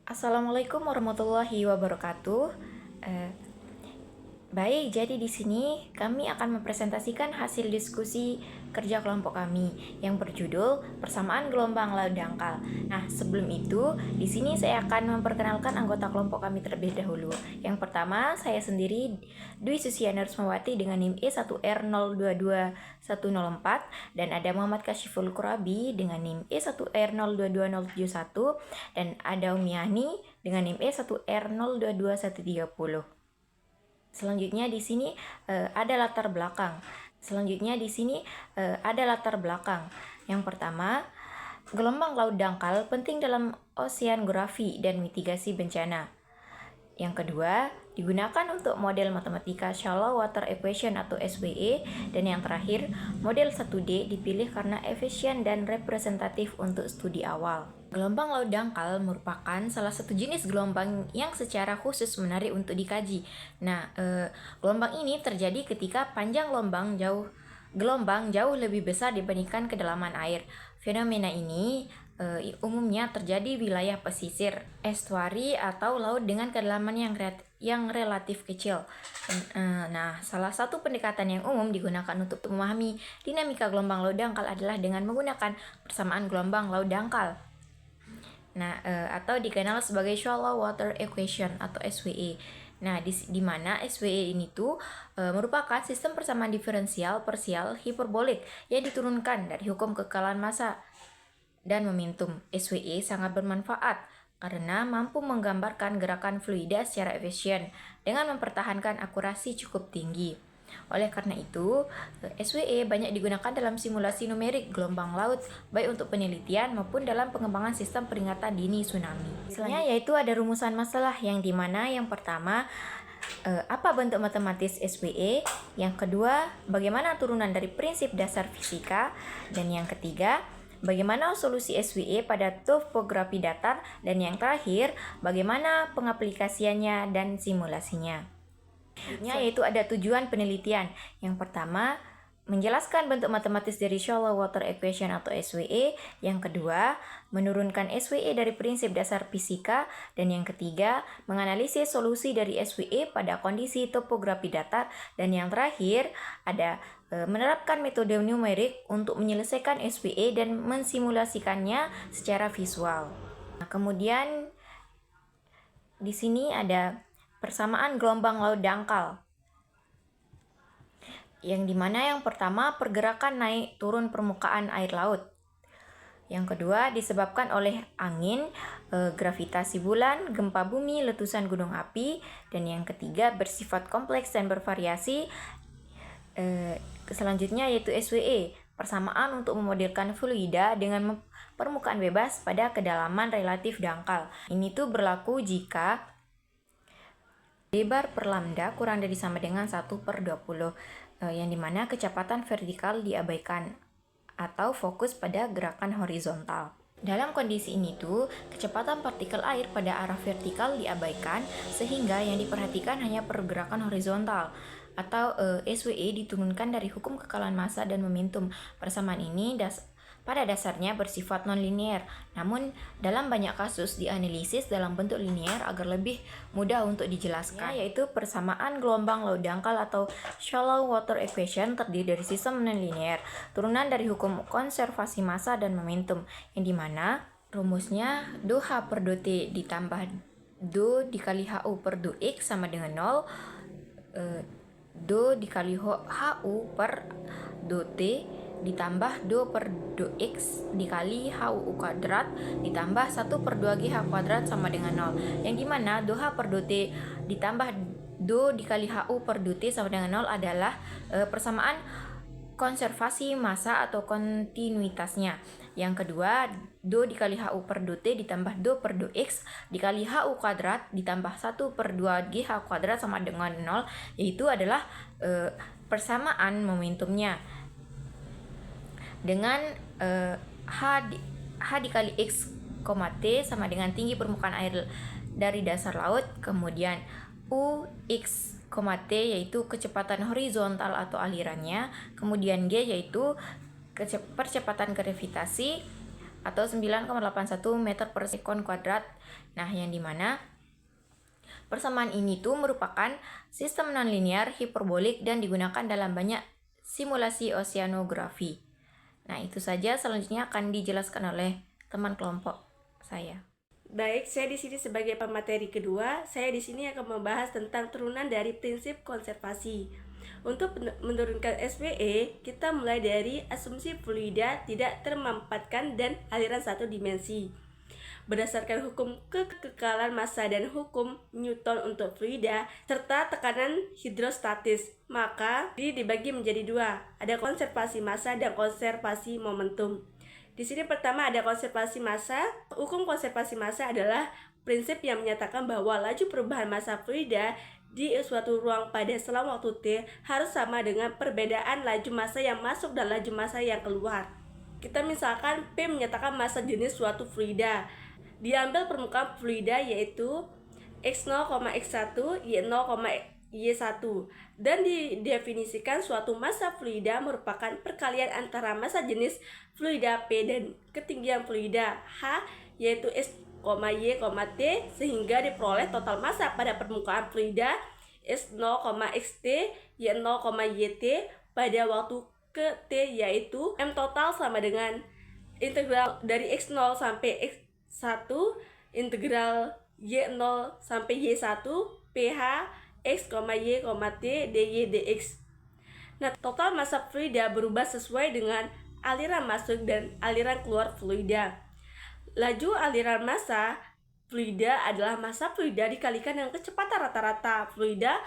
Assalamualaikum warahmatullahi wabarakatuh. Eh, Baik, jadi di sini kami akan mempresentasikan hasil diskusi kerja kelompok kami yang berjudul Persamaan Gelombang Laut Dangkal. Nah, sebelum itu, di sini saya akan memperkenalkan anggota kelompok kami terlebih dahulu. Yang pertama, saya sendiri, Dwi Susiana Rusmawati dengan NIM E1R022104, dan ada Muhammad Kasyiful Kurabi dengan NIM E1R022071, dan ada Umiani dengan NIM E1R022130. Selanjutnya di sini ada latar belakang. Yang pertama, gelombang laut dangkal penting dalam oseanografi dan mitigasi bencana. Yang kedua, digunakan untuk model matematika Shallow Water Equation atau SWE. Dan yang terakhir, model 1D dipilih karena efisien dan representatif untuk studi awal. Gelombang laut dangkal merupakan salah satu jenis gelombang yang secara khusus menarik untuk dikaji. Nah, gelombang ini terjadi ketika panjang gelombang jauh lebih besar dibandingkan kedalaman air. Fenomena ini umumnya terjadi di wilayah pesisir, estuari atau laut dengan kedalaman yang relatif kecil. Nah, salah satu pendekatan yang umum digunakan untuk memahami dinamika gelombang laut dangkal adalah dengan menggunakan persamaan gelombang laut dangkal. Nah, atau dikenal sebagai Shallow Water Equation atau SWE. Nah, di mana SWE ini tuh merupakan sistem persamaan diferensial parsial hiperbolik yang diturunkan dari hukum kekekalan massa dan momentum. SWE sangat bermanfaat karena mampu menggambarkan gerakan fluida secara efisien dengan mempertahankan akurasi cukup tinggi. Oleh karena itu, SWE banyak digunakan dalam simulasi numerik gelombang laut, baik untuk penelitian maupun dalam pengembangan sistem peringatan dini tsunami. Selanjutnya yaitu ada rumusan masalah yang dimana yang pertama, apa bentuk matematis SWE, yang kedua, bagaimana turunan dari prinsip dasar fisika, dan yang ketiga, bagaimana solusi SWE pada topografi datar, dan yang terakhir, bagaimana pengaplikasiannya dan simulasinya. Yaitu ada tujuan penelitian. Yang pertama, menjelaskan bentuk matematis dari Shallow Water Equation atau SWE. Yang kedua, menurunkan SWE dari prinsip dasar fisika. Dan yang ketiga, menganalisis solusi dari SWE pada kondisi topografi datar. Dan yang terakhir, ada menerapkan metode numerik untuk menyelesaikan SWE dan mensimulasikannya secara visual. Nah, kemudian di sini ada persamaan gelombang laut dangkal, yang dimana yang pertama pergerakan naik turun permukaan air laut, yang kedua disebabkan oleh angin, gravitasi bulan, gempa bumi, letusan gunung api, dan yang ketiga bersifat kompleks dan bervariasi. Selanjutnya yaitu SWE, persamaan untuk memodelkan fluida dengan permukaan bebas pada kedalaman relatif dangkal. Ini tuh berlaku jika lebar per lambda kurang dari sama dengan 1/20, yang dimana kecepatan vertikal diabaikan atau fokus pada gerakan horizontal. Dalam kondisi ini tuh, kecepatan partikel air pada arah vertikal diabaikan sehingga yang diperhatikan hanya pergerakan horizontal atau SWE diturunkan dari hukum kekekalan massa dan momentum. Persamaan ini pada dasarnya bersifat non-linear, namun dalam banyak kasus dianalisis dalam bentuk linear agar lebih mudah untuk dijelaskan, yaitu persamaan gelombang laut dangkal atau Shallow Water Equation terdiri dari sistem non-linear, turunan dari hukum konservasi massa dan momentum, yang dimana rumusnya do H per do T ditambah do dikali HU per do X sama dengan 0, do dikali HU per do T ditambah do per do X dikali HU kuadrat ditambah 1/2G H kuadrat sama dengan 0, yang dimana do H per do T ditambah do dikali HU per do T sama dengan 0 adalah persamaan konservasi massa atau kontinuitasnya. Yang kedua, do dikali HU per do T ditambah do per do X dikali HU kuadrat ditambah 1/2G H kuadrat sama dengan 0, yaitu adalah persamaan momentumnya dengan H dikali X, T sama dengan tinggi permukaan air dari dasar laut, kemudian U, X, T yaitu kecepatan horizontal atau alirannya, kemudian G yaitu percepatan gravitasi, atau 9,81 meter per sekon kuadrat. Nah, yang dimana persamaan ini tuh merupakan sistem nonlinear hiperbolik dan digunakan dalam banyak simulasi oceanografi. Nah, itu saja, selanjutnya akan dijelaskan oleh teman kelompok saya. Baik, saya di sini sebagai pemateri kedua. Saya di sini akan membahas tentang turunan dari prinsip konservasi. Untuk menurunkan SWE, kita mulai dari asumsi fluida tidak termampatkan dan aliran satu dimensi. Berdasarkan hukum kekekalan massa dan hukum Newton untuk fluida, serta tekanan hidrostatis, maka ini dibagi menjadi dua. Ada konservasi massa dan konservasi momentum. Di sini pertama ada konservasi massa. Hukum konservasi massa adalah prinsip yang menyatakan bahwa laju perubahan massa fluida di suatu ruang pada selang waktu T harus sama dengan perbedaan laju massa yang masuk dan laju massa yang keluar. Kita misalkan P menyatakan massa jenis suatu fluida. Diambil permukaan fluida yaitu X0, X1, Y0, Y1 dan didefinisikan suatu massa fluida merupakan perkalian antara massa jenis fluida P dan ketinggian fluida H yaitu S, Y, T sehingga diperoleh total massa pada permukaan fluida S0, Xt, Y0, Yt pada waktu ke T yaitu M total sama dengan integral dari X0 sampai X1 integral Y0 sampai Y1 PH X, Y, T dy dx. Nah, total massa fluida berubah sesuai dengan aliran masuk dan aliran keluar fluida. Laju aliran massa fluida adalah massa fluida dikalikan dengan kecepatan rata-rata fluida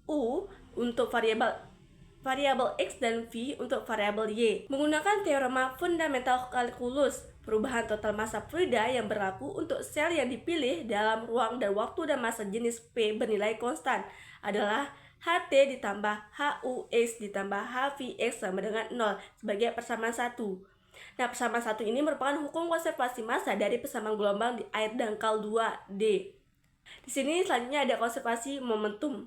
U untuk variabel X dan V untuk variabel Y. Menggunakan teorema fundamental kalkulus, perubahan total massa fluida yang berlaku untuk sel yang dipilih dalam ruang dan waktu dan massa jenis P bernilai konstan adalah HT ditambah HUX ditambah HVX sama dengan 0 sebagai persamaan 1. Nah, persamaan 1 ini merupakan hukum konservasi massa dari persamaan gelombang di air dangkal 2D. Di sini selanjutnya ada konservasi momentum.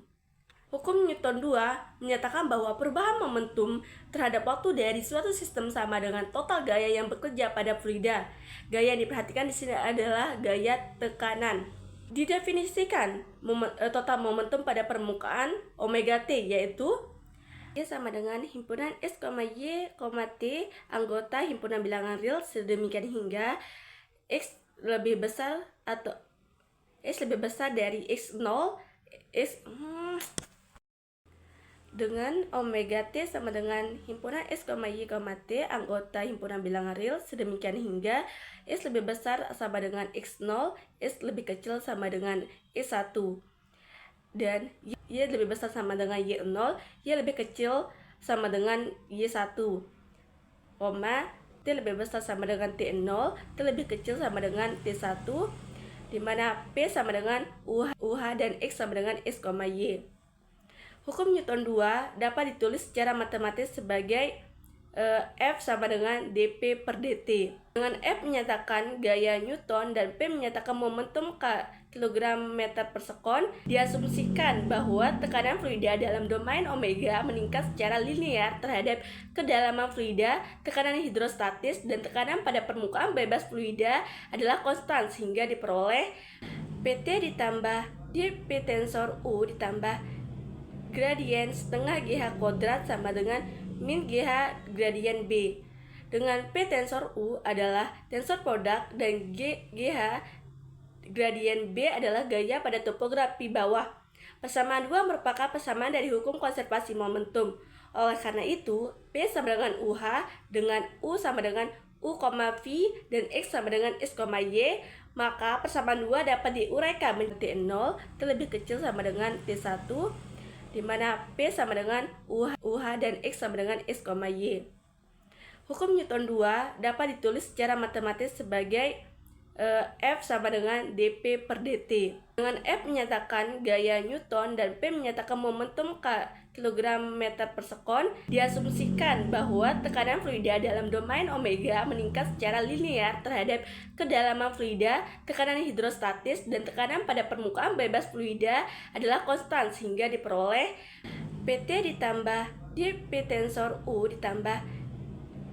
Hukum Newton 2 menyatakan bahwa perubahan momentum terhadap waktu dari suatu sistem sama dengan total gaya yang bekerja pada fluida. Gaya yang diperhatikan di sini adalah gaya tekanan. Didefinisikan total momentum pada permukaan omega T yaitu Y sama dengan himpunan S, Y, T anggota himpunan bilangan real sedemikian hingga X lebih besar atau X lebih besar dari X0 dengan omega T sama dengan himpunan S, Y, T anggota himpunan bilangan real sedemikian hingga S lebih besar sama dengan X0, S lebih kecil sama dengan Y1 dan Y lebih besar sama dengan Y0, Y lebih kecil sama dengan Y1, T lebih besar sama dengan T0, T lebih kecil sama dengan T1, di mana P sama dengan UH dan X sama dengan S, Y. Hukum Newton 2 dapat ditulis secara matematis sebagai F sama dengan dP per dt. Dengan F menyatakan gaya Newton dan P menyatakan momentum kilogram meter per sekon, diasumsikan bahwa tekanan fluida dalam domain omega meningkat secara linear terhadap kedalaman fluida, tekanan hidrostatis, dan tekanan pada permukaan bebas fluida adalah konstan sehingga diperoleh PT ditambah dP tensor U ditambah gradien setengah GH kuadrat sama dengan min GH gradien B. Dengan P tensor U adalah tensor produk dan GH gradien B adalah gaya pada topografi bawah. Persamaan 2 merupakan persamaan dari hukum konservasi momentum. Oleh karena itu, P sama dengan UH dengan U sama dengan U, V dan X sama dengan S, Y, maka persamaan 2 dapat diuraikan menjadi T0 terlebih kecil sama dengan T1 di mana P sama dengan UH dan X sama dengan S, Y. Hukum Newton 2 dapat ditulis secara matematis sebagai F sama dengan dP per dt. Dengan F menyatakan gaya Newton dan P menyatakan momentum kilogram meter per sekon, diasumsikan bahwa tekanan fluida dalam domain omega meningkat secara linear terhadap kedalaman fluida, tekanan hidrostatis, dan tekanan pada permukaan bebas fluida adalah konstan sehingga diperoleh PT ditambah dP tensor U ditambah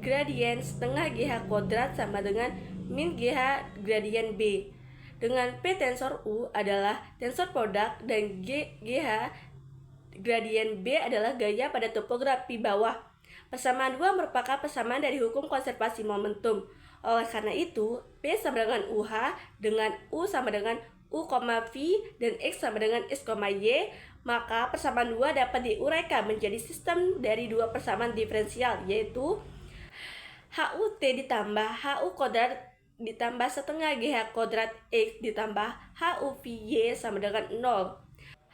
gradien setengah GH kuadrat sama dengan min GH gradien B. Dengan P tensor U adalah tensor produk dan GH gradien B adalah gaya pada topografi bawah. Persamaan 2 merupakan persamaan dari hukum konservasi momentum. Oleh karena itu, P sama dengan UH dengan U sama dengan U, V dan X sama dengan X, Y, maka persamaan 2 dapat diuraikan menjadi sistem dari dua persamaan diferensial, yaitu HUT ditambah HU kuadrat ditambah setengah GH kuadrat X ditambah HUVY sama dengan 0.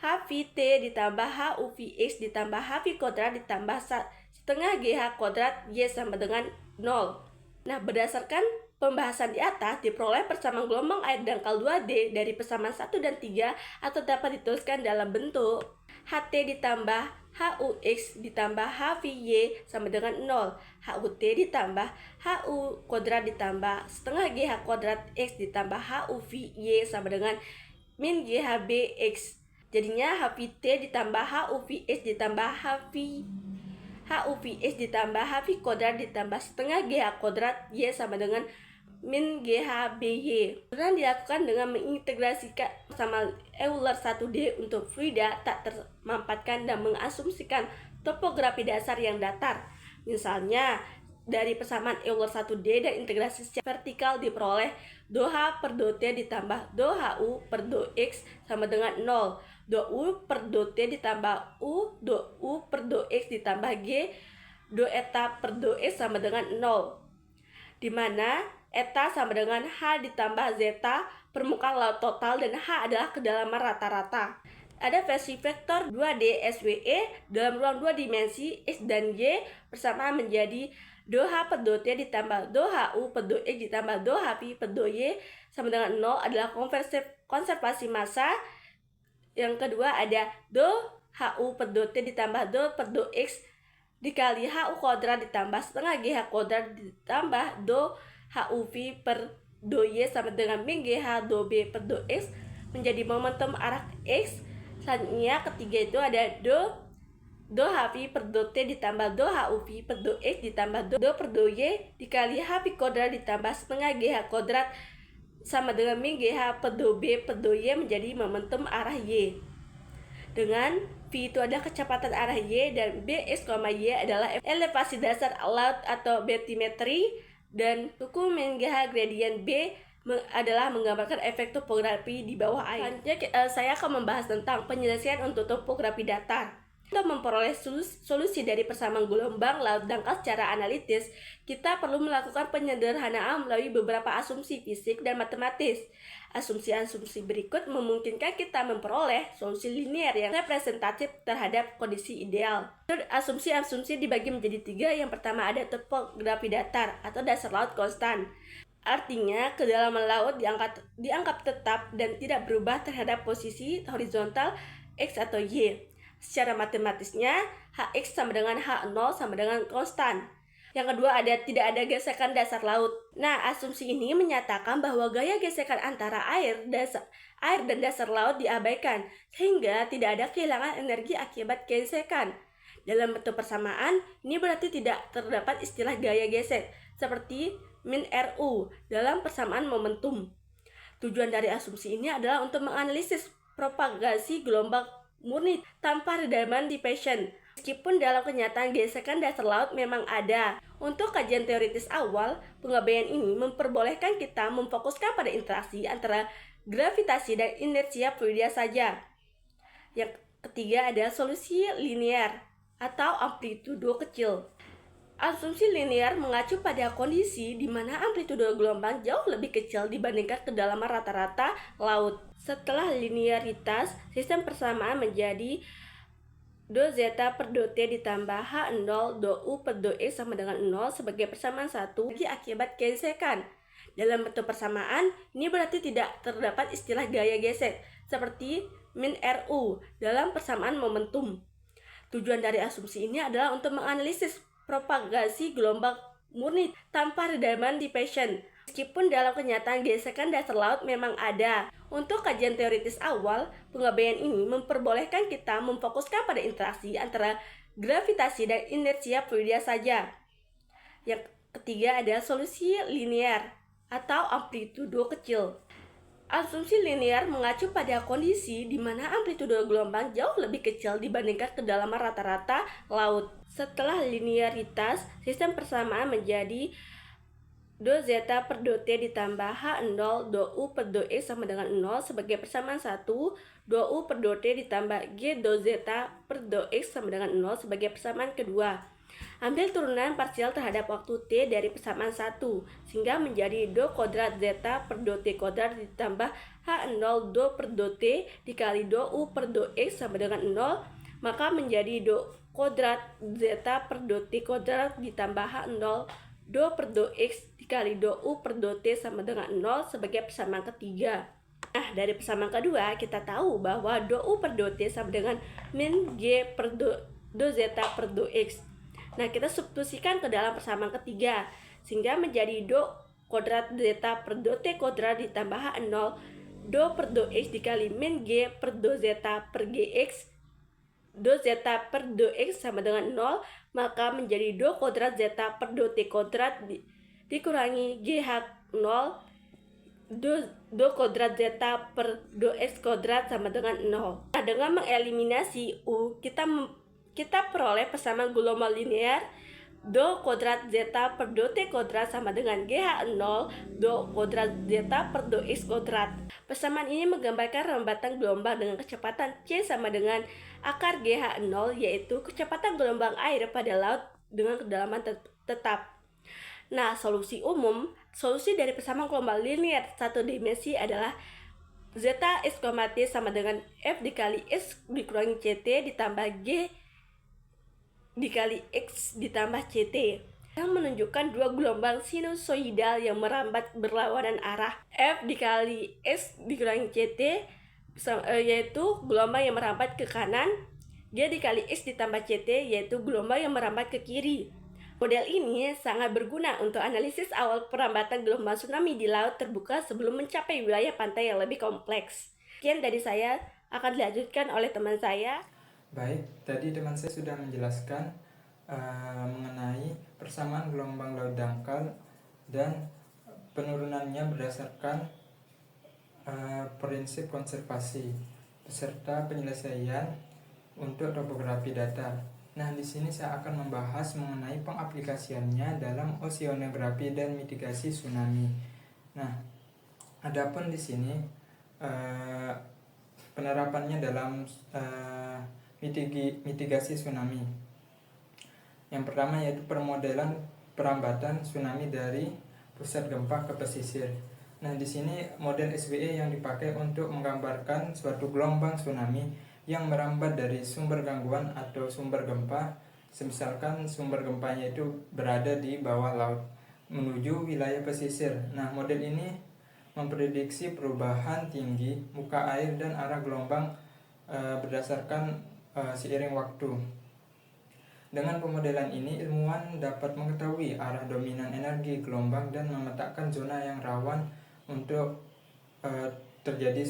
HVT ditambah HUVX ditambah HV kuadrat ditambah setengah GH kuadrat Y sama dengan 0. Nah, berdasarkan pembahasan di atas, diperoleh persamaan gelombang air dangkal 2D dari persamaan 1 dan 3 atau dapat dituliskan dalam bentuk HT ditambah HUX ditambah HVY sama dengan 0. HUT ditambah HU kuadrat ditambah setengah GH kuadrat X ditambah HUVY sama dengan min GHBX. Jadinya HVT ditambah HUVX ditambah HUVX ditambah HV kuadrat ditambah setengah GH kuadrat Y sama dengan min GHBY. Kemudian dilakukan dengan mengintegrasikan sama Euler 1D untuk fluida tak termampatkan dan mengasumsikan topografi dasar yang datar. Misalnya, dari persamaan Euler 1D dan integrasi secara vertikal diperoleh DOH per DOT ditambah DOHU per DOX sama dengan 0. DOU per DOT ditambah DOU per DOX ditambah G do eta per DOX sama dengan 0, di mana eta sama dengan H ditambah zeta permukaan laut total dan H adalah kedalaman rata-rata. Ada versi vektor 2D SWE dalam ruang 2 dimensi X dan Y persamaan menjadi DOH per DOT ditambah DOHU per DOX ditambah DOHV per DOY sama dengan 0 adalah konservasi massa. Yang kedua ada DOHU per DOT ditambah DO per DOX dikali HU kuadrat ditambah setengah GH kuadrat ditambah DOHUV per DOY sama dengan min GH do B per DOX menjadi momentum arah X. Selanjutnya ketiga itu ada DOHV per DOT ditambah DOHUV per DOX ditambah DO per DOY dikali HV kuadrat ditambah setengah GH kuadrat sama dengan min GH per do B per do Y menjadi momentum arah Y. Dengan V itu adalah kecepatan arah Y dan B, X, Y adalah elevasi dasar laut atau batimetri, dan hukum min GH gradien B adalah menggambarkan efek topografi di bawah air. Selanjutnya saya akan membahas tentang penyelesaian untuk topografi datar. Untuk memperoleh solusi dari persamaan gelombang laut dangkal secara analitis, kita perlu melakukan penyederhanaan melalui beberapa asumsi fisik dan matematis. Asumsi-asumsi berikut memungkinkan kita memperoleh solusi linear yang representatif terhadap kondisi ideal. Asumsi-asumsi dibagi menjadi 3. Yang pertama ada topografi datar atau dasar laut konstan. Artinya, kedalaman laut dianggap tetap dan tidak berubah terhadap posisi horizontal X atau Y. Secara matematisnya, Hx sama dengan H0 sama dengan konstan. Yang kedua tidak ada gesekan dasar laut. Nah, asumsi ini menyatakan bahwa gaya gesekan antara air dan dasar laut diabaikan, sehingga tidak ada kehilangan energi akibat gesekan. Dalam bentuk persamaan, ini berarti tidak terdapat istilah gaya gesek, seperti min RU dalam persamaan momentum. Tujuan dari asumsi ini adalah untuk menganalisis propagasi gelombang murni tanpa redaman dissipation. Meskipun dalam kenyataan gesekan dasar laut memang ada. Untuk kajian teoritis awal, pengabaian ini memperbolehkan kita memfokuskan pada interaksi antara gravitasi dan inersia fluida saja. Yang ketiga ada solusi linear atau amplitudo kecil. Asumsi linear mengacu pada kondisi di mana amplitudo gelombang jauh lebih kecil dibandingkan kedalaman rata-rata laut. Setelah linearitas, sistem persamaan menjadi do zeta per do t ditambah H0 do U per do X sama dengan 0 sebagai persamaan satu lagi akibat gesekan. Dalam bentuk persamaan, ini berarti tidak terdapat istilah gaya gesek, seperti min RU dalam persamaan momentum. Tujuan dari asumsi ini adalah untuk menganalisis propagasi gelombang murni tanpa redaman dissipation. Meskipun dalam kenyataan gesekan dasar laut memang ada. Untuk kajian teoritis awal, pengabaian ini memperbolehkan kita memfokuskan pada interaksi antara gravitasi dan inersia fluida saja. Yang ketiga ada solusi linear atau amplitudo kecil. Asumsi linear mengacu pada kondisi di mana amplitudo gelombang jauh lebih kecil dibandingkan kedalaman rata-rata laut. Setelah linearitas, sistem persamaan menjadi do zeta per do t ditambah H0 do U per do X sama dengan 0 sebagai persamaan 1, do U per do T ditambah G do zeta per do X sama dengan 0 sebagai persamaan kedua. Ambil turunan parsial terhadap waktu T dari persamaan 1, sehingga menjadi do kuadrat zeta per do T kuadrat ditambah H0 do per do T dikali do U per do X sama dengan 0, maka menjadi do kuadrat zeta per do T kuadrat ditambah H0 do per do X dikali do U per do T sama dengan 0 sebagai persamaan ketiga. Nah, dari persamaan kedua, kita tahu bahwa do U per do T sama dengan min G per do zeta per do X. Nah, kita substitusikan ke dalam persamaan ketiga, sehingga menjadi do kuadrat zeta per do T kuadrat ditambah H0 do per do X dikali min G per do zeta per GX. Do zeta per do X sama dengan 0, maka menjadi do kuadrat zeta per do T kuadrat dikurangi GH0 do kuadrat zeta per do X kuadrat sama dengan 0. Nah, dengan mengeliminasi U, kita peroleh persamaan gelombang linear do kuadrat zeta per do T kuadrat sama dengan GH0 do kuadrat zeta per do X kuadrat. Persamaan ini menggambarkan rembatan gelombang dengan kecepatan C sama dengan akar GH0, yaitu kecepatan gelombang air pada laut dengan kedalaman tetap. Nah, solusi dari persamaan gelombang linear satu dimensi adalah zeta X, T sama dengan F dikali X dikurangi CT ditambah G dikali X ditambah CT, yang menunjukkan dua gelombang sinusoidal yang merambat berlawanan arah. F dikali X dikurangi CT yaitu gelombang yang merambat ke kanan, G dikali X ditambah CT yaitu gelombang yang merambat ke kiri. Model ini sangat berguna untuk analisis awal perambatan gelombang tsunami di laut terbuka sebelum mencapai wilayah pantai yang lebih kompleks. Sekian dari saya, akan dilanjutkan oleh teman saya. Baik, tadi teman saya sudah menjelaskan mengenai persamaan gelombang laut dangkal dan penurunannya berdasarkan prinsip konservasi beserta penyelesaian untuk topografi datar. Nah, di sini saya akan membahas mengenai pengaplikasiannya dalam oceanografi dan mitigasi tsunami. Nah, adapun di sini penerapannya dalam mitigasi tsunami. Yang pertama yaitu permodelan perambatan tsunami dari pusat gempa ke pesisir. Nah, di sini model SWE yang dipakai untuk menggambarkan suatu gelombang tsunami yang merambat dari sumber gangguan atau sumber gempa, misalkan sumber gempanya itu berada di bawah laut menuju wilayah pesisir. Nah, model ini memprediksi perubahan tinggi muka air dan arah gelombang berdasarkan seiring waktu. Dengan pemodelan ini, ilmuwan dapat mengetahui arah dominan energi gelombang dan memetakan zona yang rawan untuk terjadi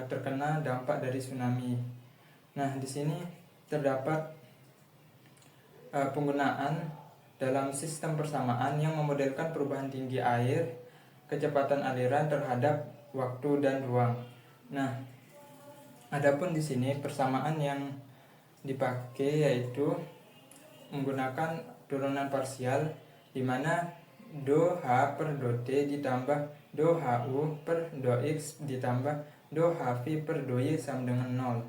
terkena dampak dari tsunami. Nah, di sini terdapat penggunaan dalam sistem persamaan yang memodelkan perubahan tinggi air, kecepatan aliran terhadap waktu dan ruang. Nah, adapun di sini persamaan yang dipakai yaitu menggunakan turunan parsial di mana do H per do T ditambah do HU per do X ditambah do HV per do Y sama dengan 0.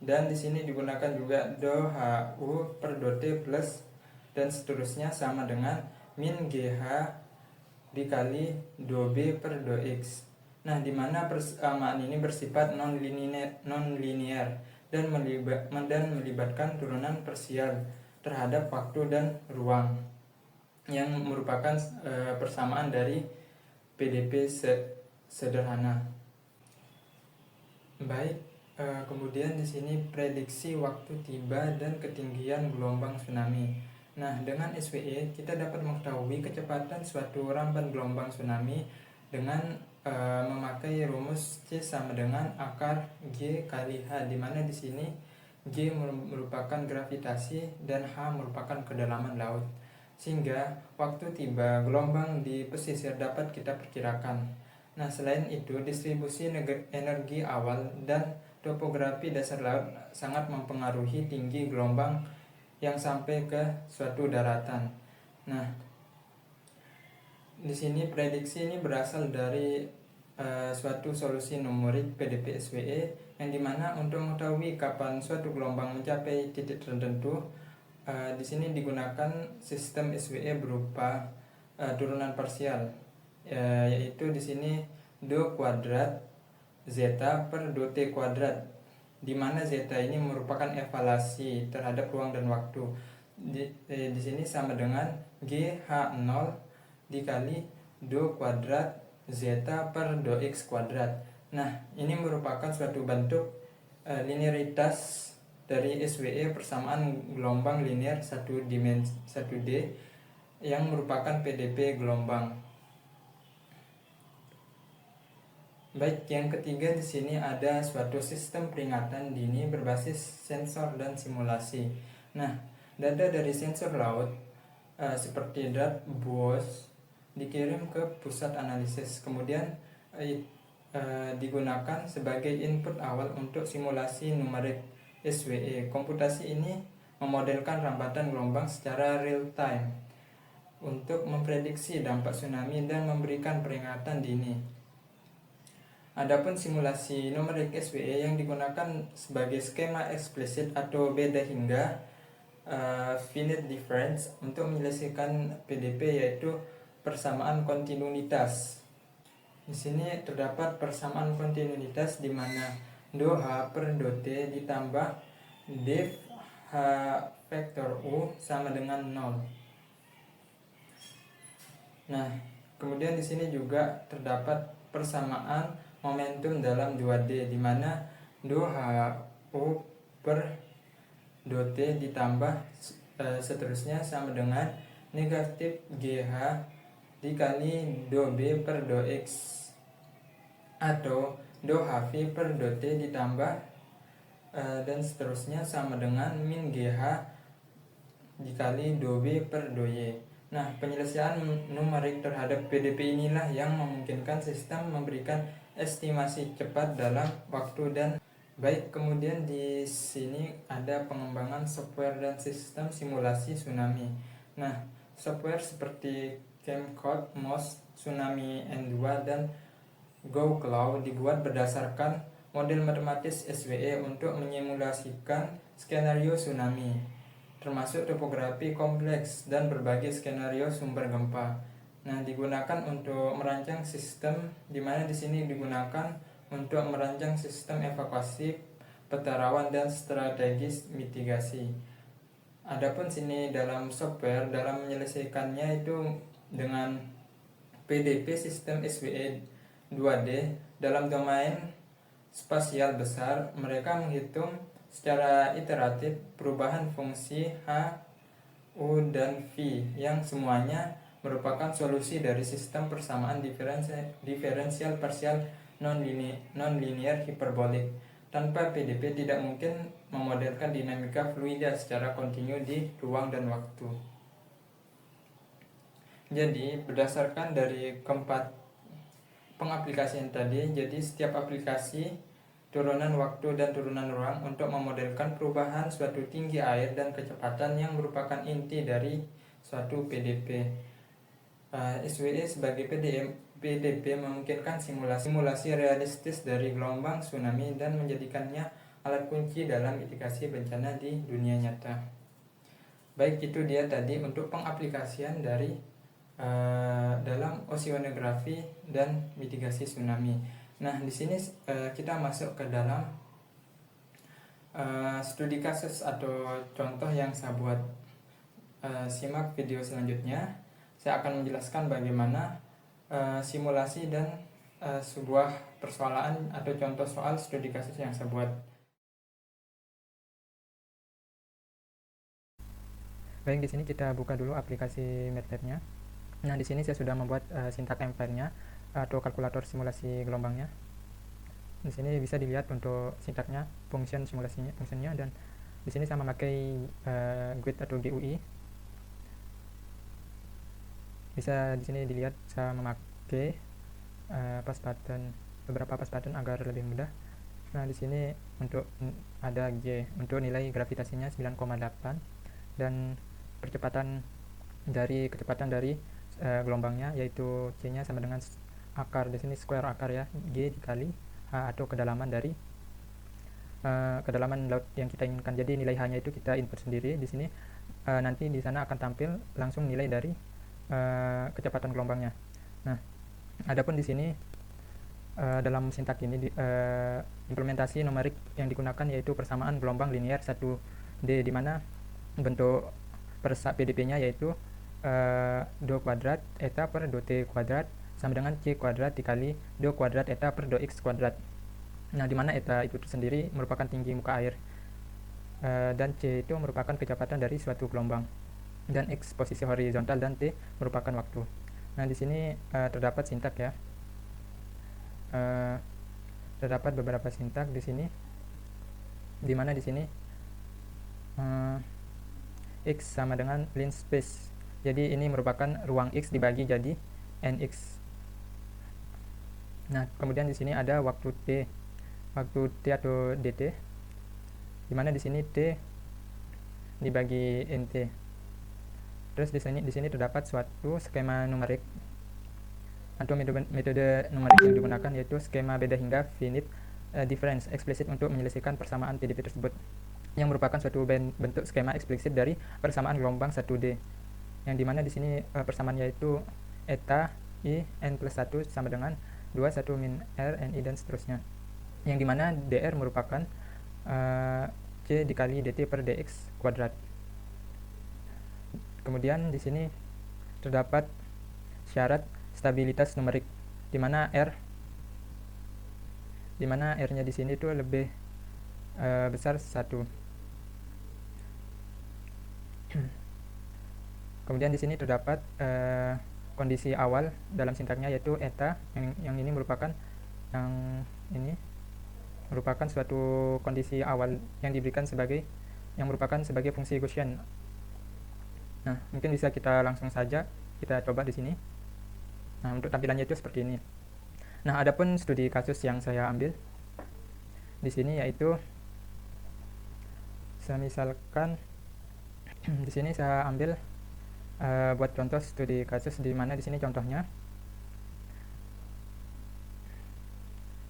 Dan di sini digunakan juga do HU per do T plus dan seterusnya sama dengan min GH dikali do B per do X. Nah, di mana persamaan ini bersifat non-linear dan melibatkan turunan parsial terhadap waktu dan ruang yang merupakan persamaan dari PDP sederhana. Baik, kemudian di sini prediksi waktu tiba dan ketinggian gelombang tsunami. Nah, dengan SWE kita dapat mengetahui kecepatan suatu rampan gelombang tsunami dengan memakai rumus C sama dengan akar G kali H, di mana di sini G merupakan gravitasi dan H merupakan kedalaman laut. sehingga waktu tiba gelombang di pesisir dapat kita perkirakan. Nah, selain itu, distribusi energi awal dan topografi dasar laut sangat mempengaruhi tinggi gelombang yang sampai ke suatu daratan. Nah, di sini prediksi ini berasal dari suatu solusi numerik PDP SWE, yang dimana untuk mengetahui kapan suatu gelombang mencapai titik tertentu, di sini digunakan sistem SWE berupa turunan parsial, yaitu di sini do kuadrat zeta per do t kuadrat, di mana zeta ini merupakan evaluasi terhadap ruang dan waktu. Di sini sama dengan GH0 dikali do kuadrat zeta per do x kuadrat. Nah, ini merupakan suatu bentuk linearitas dari SWE, persamaan gelombang linear 1D yang merupakan PDP gelombang. Baik, yang ketiga di sini ada suatu sistem peringatan dini berbasis sensor dan simulasi. Nah, data dari sensor laut seperti DART BOS dikirim ke pusat analisis, kemudian digunakan sebagai input awal untuk simulasi numerik SWE. Komputasi ini memodelkan rambatan gelombang secara real time untuk memprediksi dampak tsunami dan memberikan peringatan dini. Adapun simulasi numerik SWE yang digunakan sebagai skema eksplisit atau beda hingga finite difference untuk menyelesaikan PDP, yaitu persamaan kontinuitas. Di sini terdapat persamaan kontinuitas di mana do H per do T ditambah div H vektor U sama dengan 0. Nah, kemudian di sini juga terdapat persamaan momentum dalam 2D di mana do H U per do T ditambah seterusnya sama dengan negatif GH dikali do B per do X, atau do HV per do T ditambah dan seterusnya sama dengan min GH dikali do B per do Y. Nah, penyelesaian numerik terhadap PDP inilah yang memungkinkan sistem memberikan estimasi cepat dalam waktu dan baik. Kemudian di sini ada pengembangan software dan sistem simulasi tsunami. Nah, software seperti CamCode, MOS, Tsunami N2 dan GoCloud dibuat berdasarkan model matematis SWE untuk menyimulasikan skenario tsunami, termasuk topografi kompleks dan berbagai skenario sumber gempa. Nah, digunakan untuk merancang sistem, di mana di sini digunakan untuk merancang sistem evakuasi, peta rawan dan strategis mitigasi. Adapun sini dalam software, dalam menyelesaikannya itu dengan PDP sistem SWE 2D dalam domain spasial besar, mereka menghitung secara iteratif perubahan fungsi H, U, dan V yang semuanya merupakan solusi dari sistem persamaan diferensial parsial non-linear hiperbolik. Tanpa PDP tidak mungkin memodelkan dinamika fluida secara kontinu di ruang dan waktu. Jadi, berdasarkan dari keempat pengaplikasian tadi, jadi setiap aplikasi turunan waktu dan turunan ruang untuk memodelkan perubahan suatu tinggi air dan kecepatan yang merupakan inti dari suatu PDP. SWE sebagai PDP memungkinkan simulasi realistis dari gelombang tsunami dan menjadikannya alat kunci dalam mitigasi bencana di dunia nyata. Baik, itu dia tadi untuk pengaplikasian dari dalam oceanografi dan mitigasi tsunami. Nah, di sini kita masuk ke dalam studi kasus atau contoh yang saya buat. Simak video selanjutnya. Saya akan menjelaskan bagaimana simulasi dan sebuah persoalan atau contoh soal studi kasus yang saya buat. Baik, di sini kita buka dulu aplikasi MATLAB-nya. Nah, di sini saya sudah membuat sintak M-file-nya atau kalkulator simulasi gelombangnya. Di sini bisa dilihat untuk sintaknya, fungsinya, dan di sini saya memakai GUID atau GUI. Bisa di sini dilihat saya memakai beberapa pas button agar lebih mudah. Nah, di sini untuk ada G untuk nilai gravitasinya 9,8 dan kecepatan dari gelombangnya, yaitu C-nya sama dengan akar, di sini square akar ya, G dikali H atau kedalaman dari kedalaman laut yang kita inginkan. Jadi nilai H-nya itu kita input sendiri di sini. Nanti di sana akan tampil langsung nilai dari kecepatan gelombangnya. Nah, adapun di sini dalam sintak ini implementasi numerik yang digunakan yaitu persamaan gelombang linear 1D, di mana bentuk PDP-nya yaitu do kuadrat eta per do t kuadrat sama dengan c kuadrat dikali do kuadrat eta per do x kuadrat. Nah, di mana eta itu sendiri merupakan tinggi muka air dan c itu merupakan kecepatan dari suatu gelombang, dan x posisi horizontal, dan t merupakan waktu. Nah, di sini terdapat sintak ya. Terdapat beberapa sintak di sini, di mana di sini x sama dengan line space. Jadi ini merupakan ruang x dibagi jadi nx. Nah, kemudian di sini ada waktu t atau dt, di mana di sini t dibagi nt. Terus di sini terdapat suatu skema numerik atau metode numerik yang digunakan yaitu skema beda hingga finite difference eksplisit untuk menyelesaikan persamaan PDP tersebut, yang merupakan suatu bentuk skema eksplisit dari persamaan gelombang 1D, yang dimana di sini persamaannya yaitu eta i n plus 1 sama dengan 2 1 min r n i dan seterusnya, yang dimana dr merupakan c dikali dt per dx kuadrat. Kemudian di sini terdapat syarat stabilitas numerik, di mana r-nya di sini itu lebih besar 1. Kemudian di sini terdapat kondisi awal dalam sintaknya yaitu eta, yang ini merupakan suatu kondisi awal yang diberikan yang merupakan sebagai fungsi Gaussian. Nah, mungkin bisa kita langsung saja kita coba di sini. Nah, untuk tampilannya itu seperti ini. Nah, adapun studi kasus yang saya ambil di sini yaitu misalkan di sini saya ambil buat contoh studi kasus, di mana di sini contohnya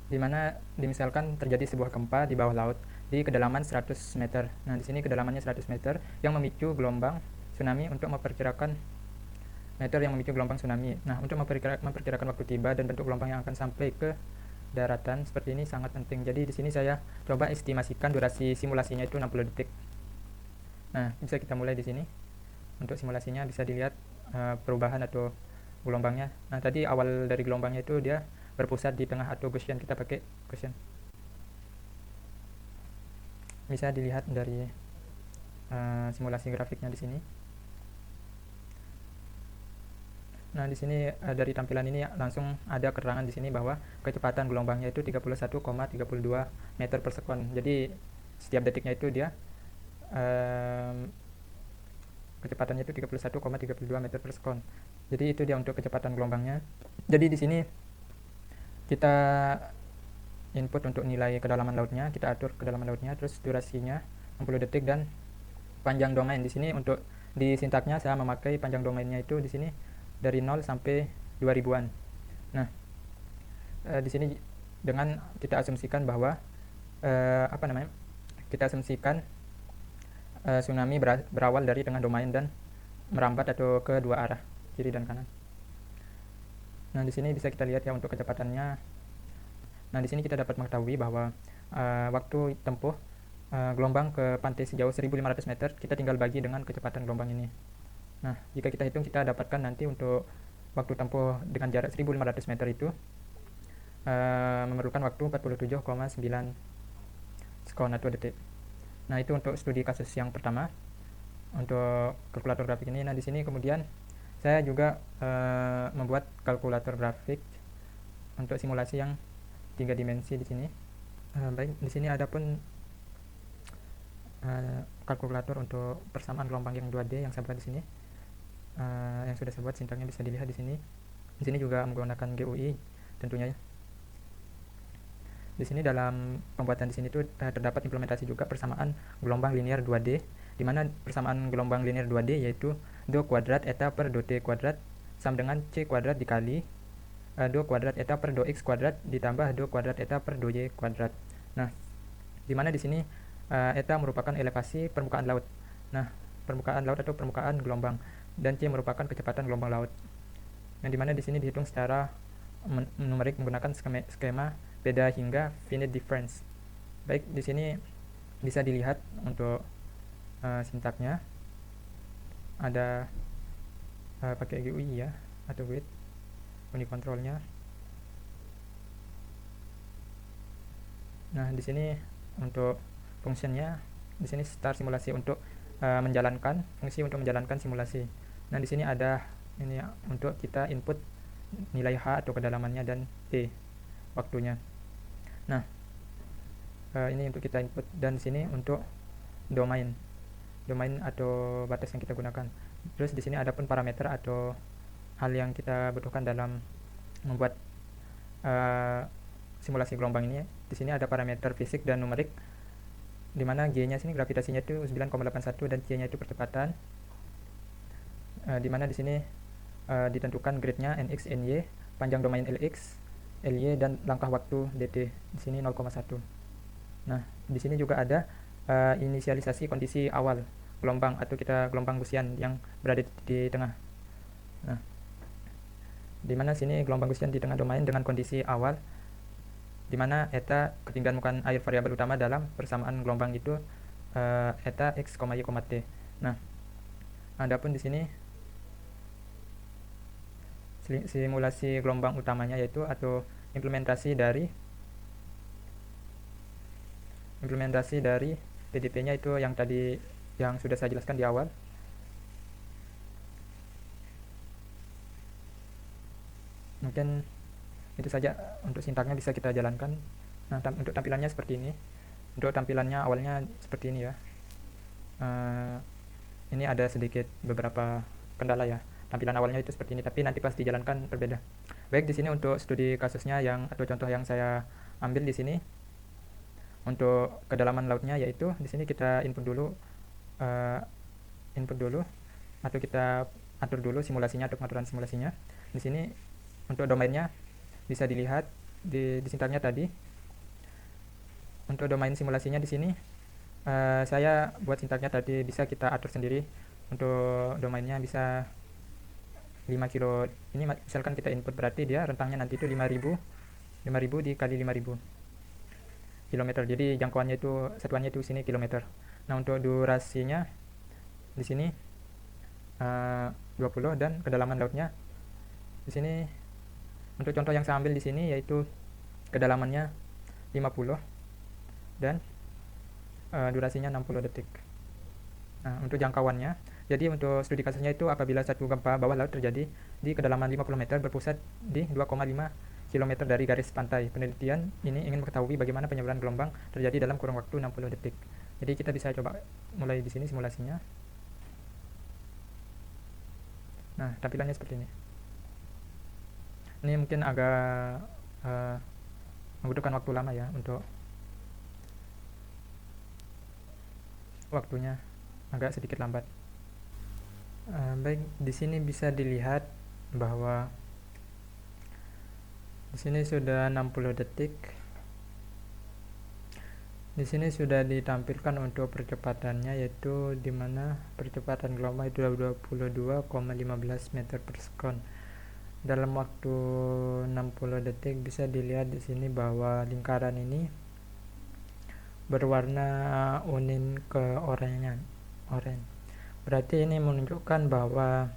di mana dimisalkan terjadi sebuah gempa di bawah laut di kedalaman 100 meter. Nah, di sini kedalamannya 100 meter yang memicu gelombang tsunami untuk memperkirakan tsunami. Nah, untuk memperkirakan waktu tiba dan bentuk gelombang yang akan sampai ke daratan seperti ini sangat penting. Jadi di sini saya coba estimasikan durasi simulasinya itu 60 detik. Nah, bisa kita mulai di sini. Untuk simulasinya bisa dilihat perubahan atau gelombangnya. Nah, tadi awal dari gelombangnya itu dia berpusat di tengah atau Gaussian, kita pakai Gaussian. Bisa dilihat dari simulasi grafiknya di sini. Nah, di sini dari tampilan ini langsung ada keterangan di sini bahwa kecepatan gelombangnya itu 31,32 meter per sekon. Jadi setiap detiknya itu dia kecepatannya itu 31,32 meter per sekon. Jadi itu dia untuk kecepatan gelombangnya. Jadi di sini kita input untuk nilai kedalaman lautnya, kita atur kedalaman lautnya, terus durasinya 60 detik dan panjang domain. Di sini untuk di sintaknya saya memakai panjang domainnya itu di sini dari 0 sampai 2000-an. Nah, di sini dengan kita asumsikan bahwa kita asumsikan tsunami berawal dari tengah domain dan merambat atau ke dua arah, kiri dan kanan. Nah, di sini bisa kita lihat ya untuk kecepatannya. Nah, di sini kita dapat mengetahui bahwa waktu tempuh gelombang ke pantai sejauh 1500 meter kita tinggal bagi dengan kecepatan gelombang ini. Nah, jika kita hitung, kita dapatkan nanti untuk waktu tempuh dengan jarak 1500 meter itu memerlukan waktu 47,9 sekon atau detik. Nah, itu untuk studi kasus yang pertama untuk kalkulator grafik ini. Nah, di sini kemudian saya juga membuat kalkulator grafik untuk simulasi yang 3 dimensi di sini. Baik, di sini ada pun kalkulator untuk persamaan gelombang yang 2D yang saya buat di sini. yang sudah saya buat sintaknya bisa dilihat di sini. Di sini juga menggunakan GUI tentunya ya. Di sini dalam pembuatan di sini tuh terdapat implementasi juga persamaan gelombang linear 2D, di mana persamaan gelombang linear 2D yaitu do kuadrat eta per do t kuadrat sama dengan c kuadrat dikali do kuadrat eta per do x kuadrat ditambah do kuadrat eta per do y kuadrat. Nah, di mana di sini eta merupakan elevasi permukaan laut. Nah, permukaan laut atau permukaan gelombang, dan c merupakan kecepatan gelombang laut. Yang dimana di sini dihitung secara numerik menggunakan skema beda hingga finite difference. Baik, di sini bisa dilihat untuk sintaknya ada pakai GUI ya, atau with unit controlnya. Nah, di sini untuk fungsinya, di sini start simulasi untuk menjalankan fungsi untuk menjalankan simulasi. Nah, di sini ada ini ya, untuk kita input nilai H atau kedalamannya dan T waktunya. Nah, ini untuk kita input, dan di sini untuk domain atau batas yang kita gunakan. Terus di sini ada pun parameter atau hal yang kita butuhkan dalam membuat simulasi gelombang ini. Di sini ada parameter fisik dan numerik, di mana G-nya sini gravitasinya itu 9,81 dan C-nya itu percepatan. Di mana di sini ditentukan gradenya Nx, Ny, panjang domain Lx, Ly, dan langkah waktu dt. Di sini 0,1. Nah, di sini juga ada inisialisasi kondisi awal gelombang atau kita gelombang Gaussian yang berada di tengah. Nah, di mana sini gelombang Gaussian di tengah domain dengan kondisi awal, di mana eta ketinggian mukaan air variabel utama dalam persamaan gelombang itu eta x, y, t. Nah, adapun di sini simulasi gelombang utamanya yaitu atau implementasi dari PDP-nya itu yang tadi yang sudah saya jelaskan di awal. Mungkin itu saja untuk sintaknya, bisa kita jalankan. Nah, untuk tampilannya seperti ini. Untuk tampilannya awalnya seperti ini ya. Ini ada sedikit beberapa kendala ya. Tampilan awalnya itu seperti ini, tapi nanti pas dijalankan berbeda. Baik, di sini untuk studi kasusnya atau contoh yang saya ambil di sini untuk kedalaman lautnya, yaitu di sini kita input dulu atau kita atur dulu simulasinya atau pengaturan simulasinya. Di sini untuk domainnya bisa dilihat di sintaknya tadi. Untuk domain simulasinya di sini saya buat sintaknya tadi, bisa kita atur sendiri. Untuk domainnya bisa 5 kilo. Ini misalkan kita input, berarti dia rentangnya nanti itu 5000 dikali 5000 kilometer. Jadi jangkauannya itu satuannya itu sini kilometer. Nah, untuk durasinya di sini 20 dan kedalaman lautnya di sini. Untuk contoh yang saya ambil di sini yaitu kedalamannya 50 dan durasinya 60 detik. Nah, untuk jangkauannya, jadi untuk studi kasusnya itu apabila satu gempa bawah laut terjadi di kedalaman 50 meter berpusat di 2,5 km dari garis pantai. Penelitian ini ingin mengetahui bagaimana penyebaran gelombang terjadi dalam kurun waktu 60 detik. Jadi kita bisa coba mulai di sini simulasinya. Nah, tampilannya seperti ini. Ini mungkin agak membutuhkan waktu lama ya untuk waktunya, agak sedikit lambat. Baik, di sini bisa dilihat bahwa di sini sudah 60 detik. Di sini sudah ditampilkan untuk percepatannya, yaitu di mana percepatan gelombang itu 22,15 meter per sekon. Dalam waktu 60 detik bisa dilihat di sini bahwa lingkaran ini berwarna unin ke oranye. Berarti ini menunjukkan bahwa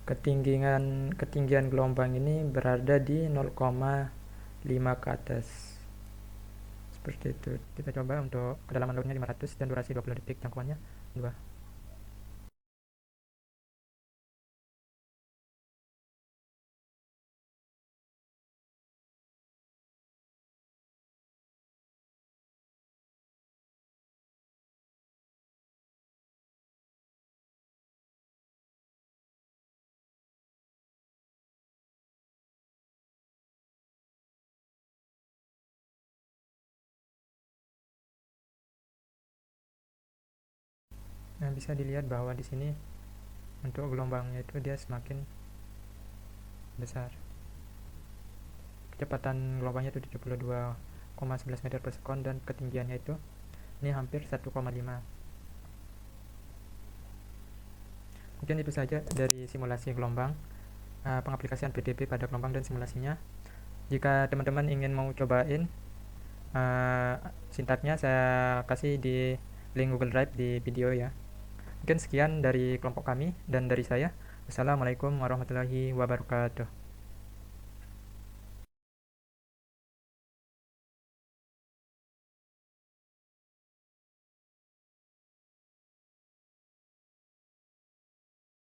ketinggian gelombang ini berada di 0,5 ke atas. Seperti itu. Kita coba untuk kedalaman lautnya 500 dan durasi 20 detik, jangkauannya 2. Nah, bisa dilihat bahwa di sini untuk gelombangnya itu dia semakin besar. Kecepatan gelombangnya itu 72,11 meter per sekon dan ketinggiannya itu ini hampir 1,5. Mungkin itu saja dari simulasi gelombang, pengaplikasian PDB pada gelombang dan simulasinya. Jika teman-teman ingin mau cobain sintaknya, saya kasih di link Google Drive di video ya. Mungkin sekian dari kelompok kami dan dari saya. Wassalamualaikum warahmatullahi wabarakatuh.